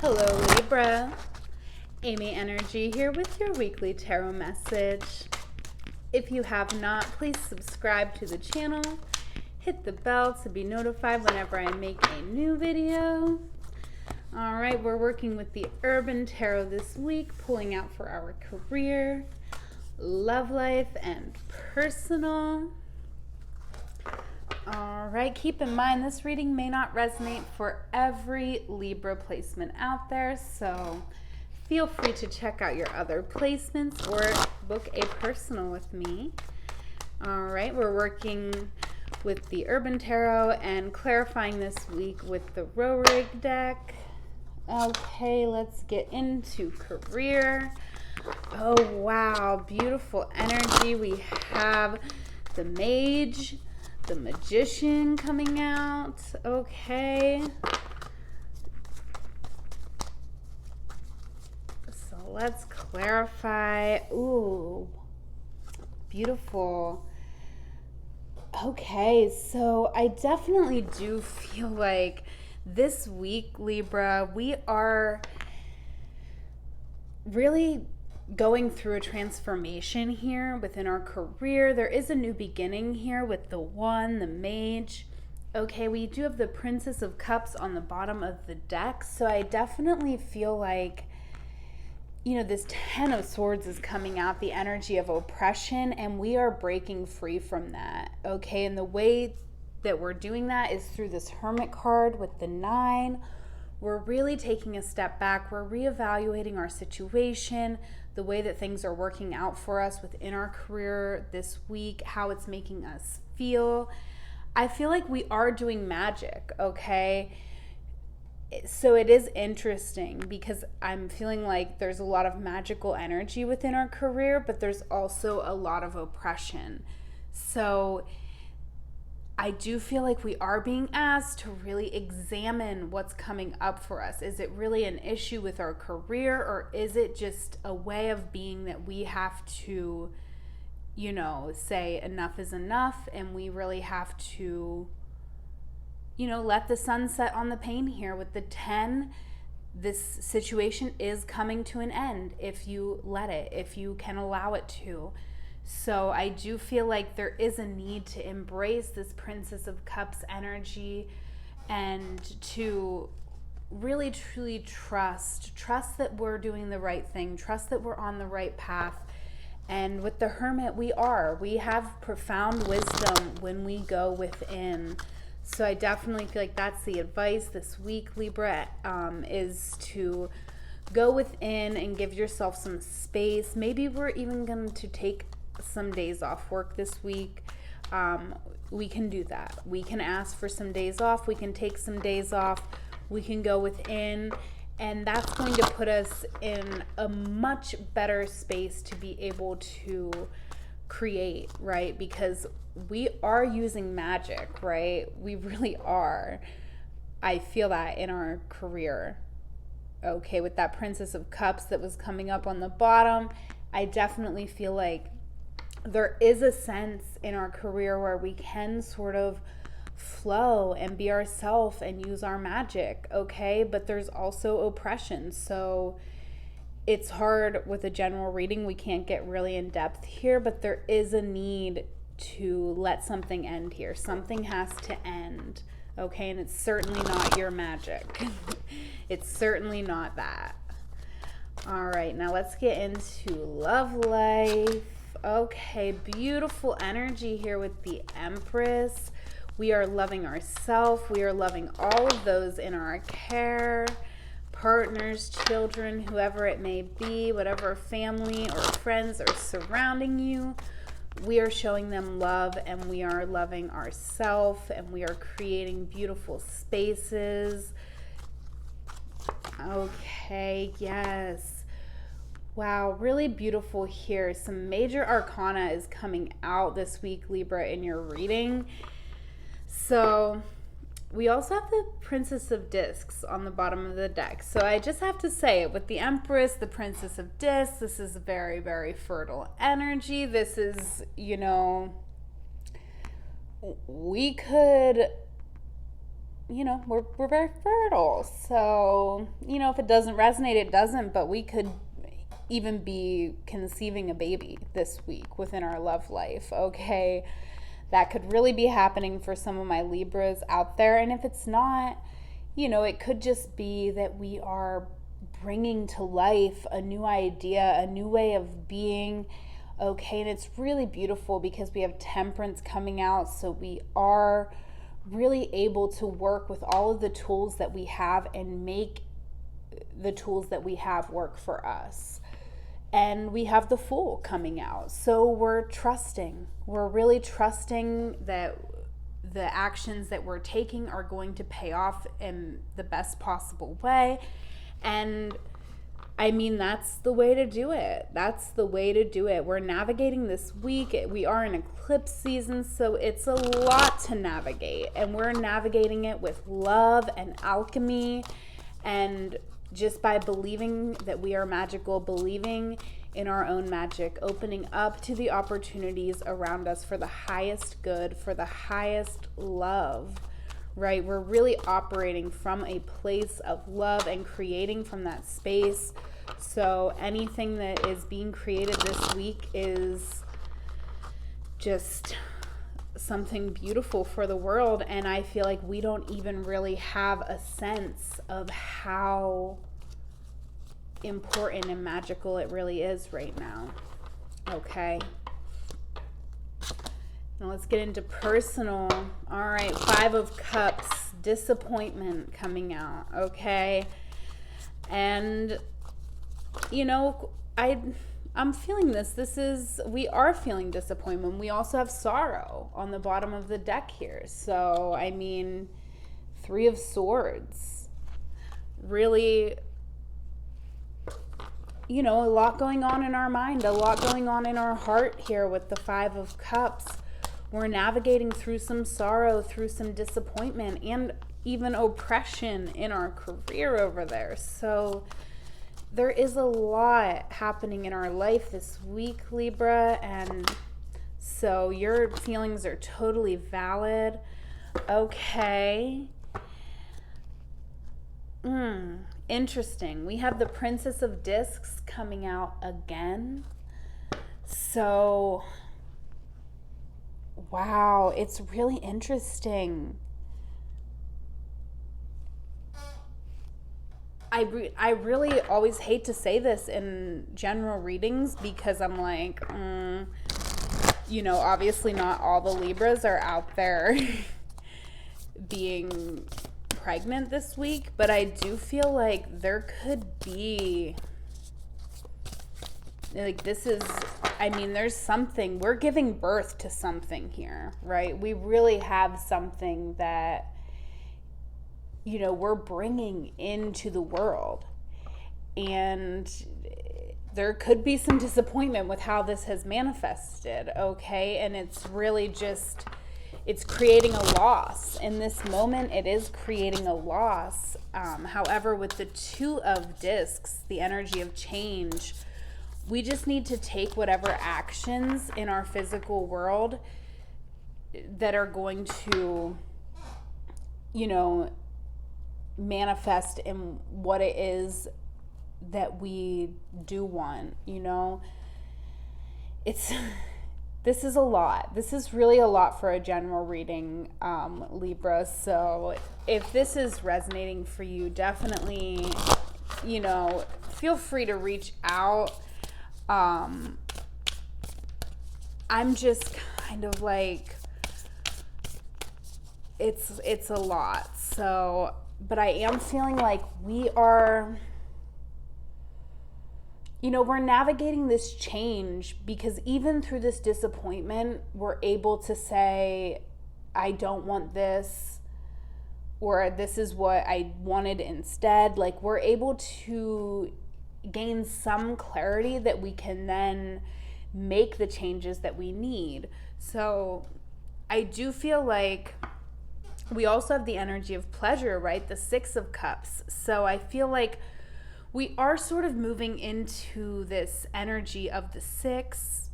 Hello Libra, amyenergy here with your weekly tarot message. If you have not, please subscribe to the channel, hit the bell to be notified whenever I make a new video. Alright, we're working with the Urban Tarot this week, pulling out for our career, love life, and personal. Alright, keep in mind this reading may not resonate for every Libra placement out there, so feel free to check out your other placements or book a personal with me. Alright, we're working with the Urban Tarot and clarifying this week with the Rohrig deck. Okay, let's get into career. Oh wow, beautiful energy. We have the Mage, the Magician coming out. Okay. So let's clarify. Ooh, beautiful. Okay, so I definitely do feel like this week, Libra, we are really going through a transformation here within our career. There is a new beginning here with the Mage. Okay, we do have the Princess of Cups on the bottom of the deck, so I definitely feel like, you know, this Ten of Swords is coming out, the energy of oppression, and we are breaking free from that. Okay, and the way that we're doing that is through this Hermit card with the 9. We're really taking a step back. We're reevaluating our situation, the way that things are working out for us within our career this week, how it's making us feel. I feel like we are doing magic, okay? So it is interesting because I'm feeling like there's a lot of magical energy within our career, but there's also a lot of oppression. So I do feel like we are being asked to really examine what's coming up for us. Is it really an issue with our career, or is it just a way of being that we have to, you know, say enough is enough, and we really have to, you know, let the sun set on the pain here with the 10. This situation is coming to an end if you let it, if you can allow it to. So I do feel like there is a need to embrace this Princess of Cups energy and to really truly trust that we're doing the right thing, trust that we're on the right path. And with the Hermit, we have profound wisdom when we go within. So I definitely feel like that's the advice this week, Libra, is to go within and give yourself some space. Maybe we're even going to take some days off work this week. We can do that. We can ask for some days off. We can take some days off. We can go within, and that's going to put us in a much better space to be able to create, right? Because we are using magic, right? We really are. I feel that in our career. Okay, with that Princess of Cups that was coming up on the bottom, I definitely feel like there is a sense in our career where we can sort of flow and be ourselves and use our magic, okay? But there's also oppression. So it's hard with a general reading. We can't get really in depth here, but there is a need to let something end here. Something has to end, okay? And it's certainly not your magic. It's certainly not that. All right, now let's get into love life. Okay, beautiful energy here with the Empress. We are loving ourselves. We are loving all of those in our care, partners, children, whoever it may be, whatever family or friends are surrounding you. We are showing them love, and we are loving ourselves, and we are creating beautiful spaces. Okay, yes. Wow, really beautiful here. Some major arcana is coming out this week, Libra, in your reading. So we also have the Princess of Discs on the bottom of the deck. So I just have to say, with the Empress, the Princess of Discs, this is very, very fertile energy. This is, you know, we could we're very fertile. So, if it doesn't resonate, it doesn't, but we could even be conceiving a baby this week within our love life, okay? That could really be happening for some of my Libras out there. And if it's not, it could just be that we are bringing to life a new idea, a new way of being, okay? And it's really beautiful because we have Temperance coming out, so we are really able to work with all of the tools that we have and make the tools that we have work for us. And we have the Fool coming out, so we're really trusting that the actions that we're taking are going to pay off in the best possible way. And I mean, that's the way to do it. We're navigating this week. We are in eclipse season, so it's a lot to navigate. And we're navigating it with love and alchemy, and just by believing that we are magical, believing in our own magic, opening up to the opportunities around us for the highest good, for the highest love, right? We're really operating from a place of love and creating from that space. So anything that is being created this week is just something beautiful for the world. And I feel like we don't even really have a sense of how important and magical it really is right now. Okay. Now let's get into personal. All right, 5 of Cups, disappointment coming out. Okay. And I'm feeling this. We are feeling disappointment. We also have sorrow on the bottom of the deck here. So, I mean, 3 of Swords. Really, a lot going on in our mind, a lot going on in our heart here with the 5 of Cups. We're navigating through some sorrow, through some disappointment, and even oppression in our career over there. So there is a lot happening in our life this week, Libra, and so your feelings are totally valid. Okay. Interesting. We have the Princess of Discs coming out again. So, wow, it's really interesting. I really always hate to say this in general readings because I'm like, obviously not all the Libras are out there being pregnant this week, but I do feel like there could be, like, there's something, we're giving birth to something here, right? We really have something that, we're bringing into the world. And there could be some disappointment with how this has manifested, okay? And it's really just, it's creating a loss. In this moment, it is creating a loss. However, with the 2 of Discs, the energy of change, we just need to take whatever actions in our physical world that are going to, manifest in what it is that we do want, This is a lot. This is really a lot for a general reading, Libra. So if this is resonating for you, definitely, feel free to reach out. I'm just kind of like, it's a lot. So, but I am feeling like we are, we're navigating this change because even through this disappointment, we're able to say, I don't want this, or this is what I wanted instead. Like, we're able to gain some clarity that we can then make the changes that we need. So I do feel like we also have the energy of pleasure, right? The 6 of Cups. So I feel like we are sort of moving into this energy of the 6,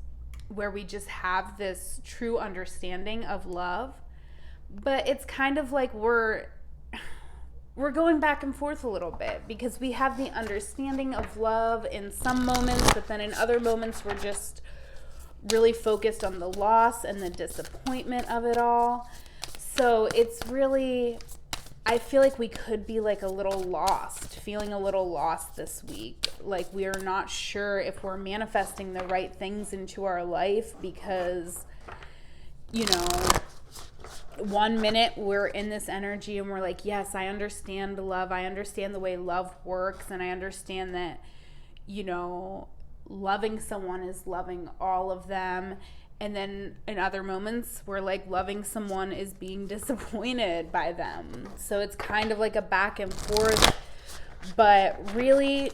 where we just have this true understanding of love. But it's kind of like we're we're going back and forth a little bit, because we have the understanding of love in some moments, but then in other moments we're just really focused on the loss and the disappointment of it all. So it's really, I feel like we could be like a little lost, feeling a little lost this week. Like we're not sure if we're manifesting the right things into our life, because, you know, one minute we're in this energy and we're like, yes, I understand love. I understand the way love works. And I understand that, you know, loving someone is loving all of them. And then in other moments, we're like, loving someone is being disappointed by them. So it's kind of like a back and forth. But really,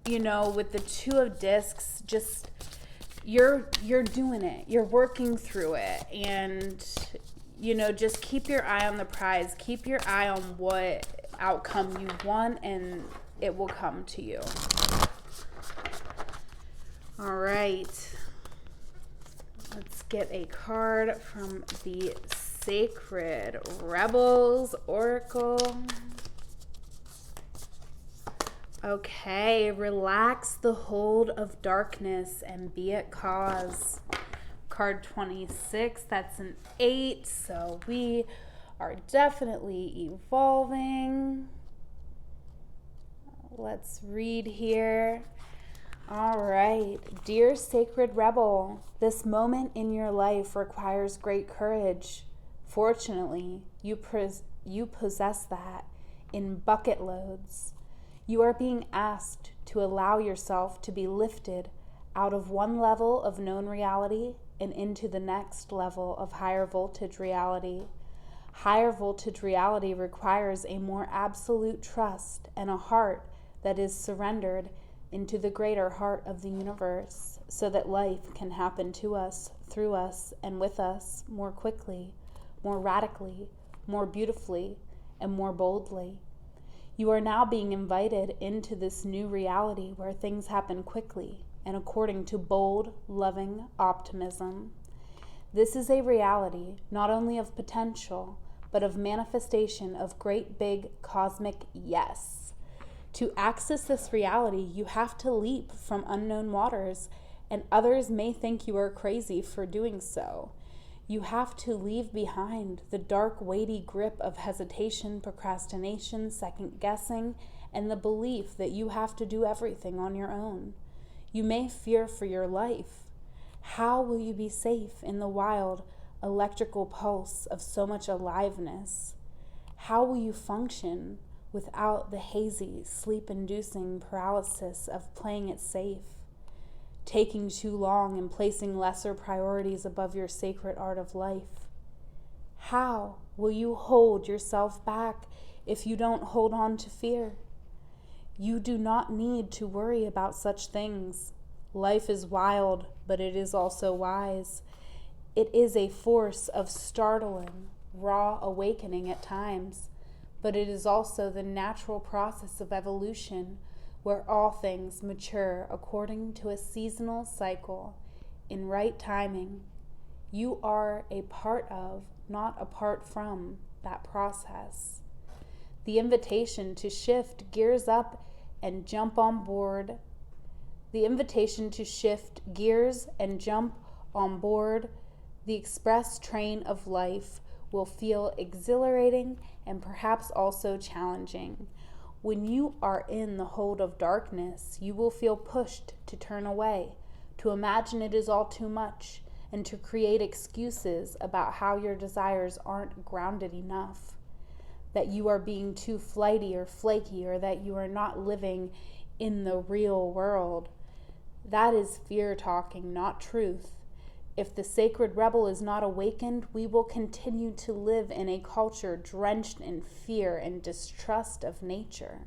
you know, with the Two of Discs, just you're doing it. You're working through it. And, you know, just keep your eye on the prize. Keep your eye on what outcome you want, and it will come to you. All right. Let's get a card from the Sacred Rebels Oracle. Okay, relax the hold of darkness and be at cause. Card 26, that's an 8, so we are definitely evolving. Let's read here. All right, dear Sacred Rebel, this moment in your life requires great courage. Fortunately, you possess that in bucket loads. You are being asked to allow yourself to be lifted out of one level of known reality and into the next level of higher voltage reality. Higher voltage reality requires a more absolute trust and a heart that is surrendered into the greater heart of the universe, so that life can happen to us, through us, and with us more quickly, more radically, more beautifully, and more boldly. You are now being invited into this new reality where things happen quickly and according to bold, loving optimism. This is a reality not only of potential, but of manifestation of great big cosmic yes. To access this reality, you have to leap from unknown waters, and others may think you are crazy for doing so. You have to leave behind the dark, weighty grip of hesitation, procrastination, second guessing, and the belief that you have to do everything on your own. You may fear for your life. How will you be safe in the wild, electrical pulse of so much aliveness? How will you function without the hazy, sleep-inducing paralysis of playing it safe, taking too long and placing lesser priorities above your sacred art of life? How will you hold yourself back if you don't hold on to fear? You do not need to worry about such things. Life is wild, but it is also wise. It is a force of startling, raw awakening at times, but it is also the natural process of evolution, where all things mature according to a seasonal cycle in right timing. You are a part of, not apart from, that process. The invitation to shift gears up and jump on board. The invitation to shift gears and jump on board the express train of life will feel exhilarating and perhaps also challenging. When you are in the hold of darkness, you will feel pushed to turn away, to imagine it is all too much, and to create excuses about how your desires aren't grounded enough, that you are being too flighty or flaky, or that you are not living in the real world. That is fear talking, not truth. If the Sacred Rebel is not awakened, we will continue to live in a culture drenched in fear and distrust of nature.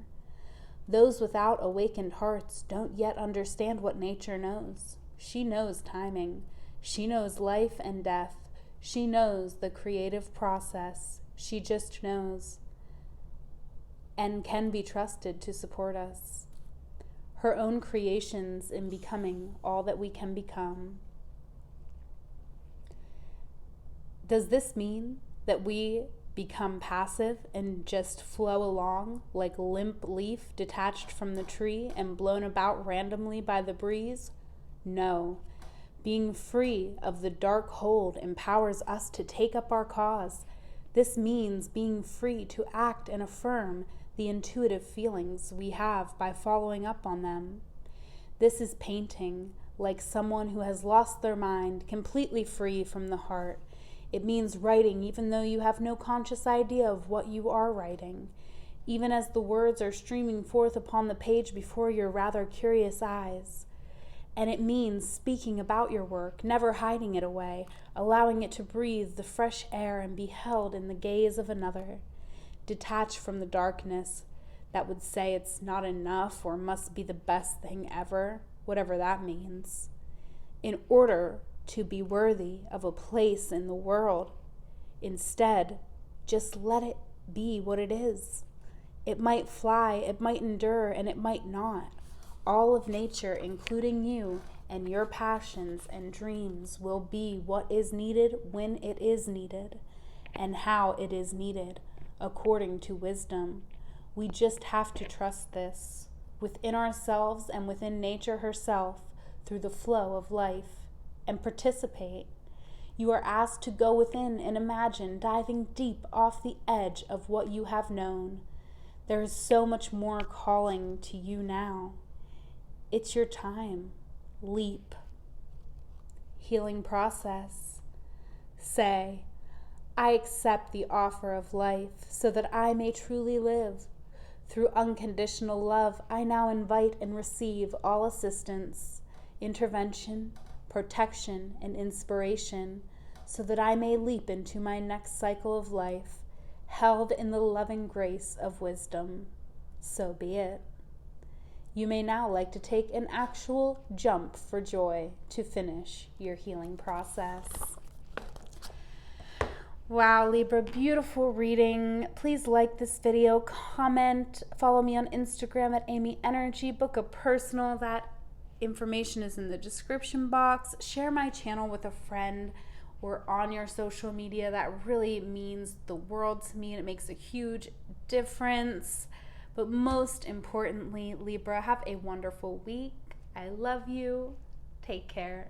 Those without awakened hearts don't yet understand what nature knows. She knows timing. She knows life and death. She knows the creative process. She just knows, and can be trusted to support us. Her own creations in becoming all that we can become. Does this mean that we become passive and just flow along like limp leaf detached from the tree and blown about randomly by the breeze? No. Being free of the dark hold empowers us to take up our cause. This means being free to act and affirm the intuitive feelings we have by following up on them. This is painting, like someone who has lost their mind, completely free from the heart. It means writing even though you have no conscious idea of what you are writing, even as the words are streaming forth upon the page before your rather curious eyes. And it means speaking about your work, never hiding it away, allowing it to breathe the fresh air and be held in the gaze of another. Detached from the darkness that would say it's not enough or must be the best thing ever, whatever that means. In order to be worthy of a place in the world, instead, just let it be what it is. It might fly, it might endure, and it might not. All of nature, including you and your passions and dreams, will be what is needed when it is needed and how it is needed, according to wisdom. We just have to trust this within ourselves and within nature herself through the flow of life and participate. You are asked to go within and imagine diving deep off the edge of what you have known. There is so much more calling to you now. It's your time. Leap. Healing process. Say, I accept the offer of life so that I may truly live. Through unconditional love, I now invite and receive all assistance, intervention, protection, and inspiration so that I may leap into my next cycle of life, held in the loving grace of wisdom. So be it. You may now like to take an actual jump for joy to finish your healing process. Wow, Libra, beautiful reading. Please like this video, comment, follow me on Instagram at amyenergy, book a personal. That information is in the description box. Share my channel with a friend or on your social media. That really means the world to me and it makes a huge difference. But most importantly, Libra, have a wonderful week. I love you. Take care.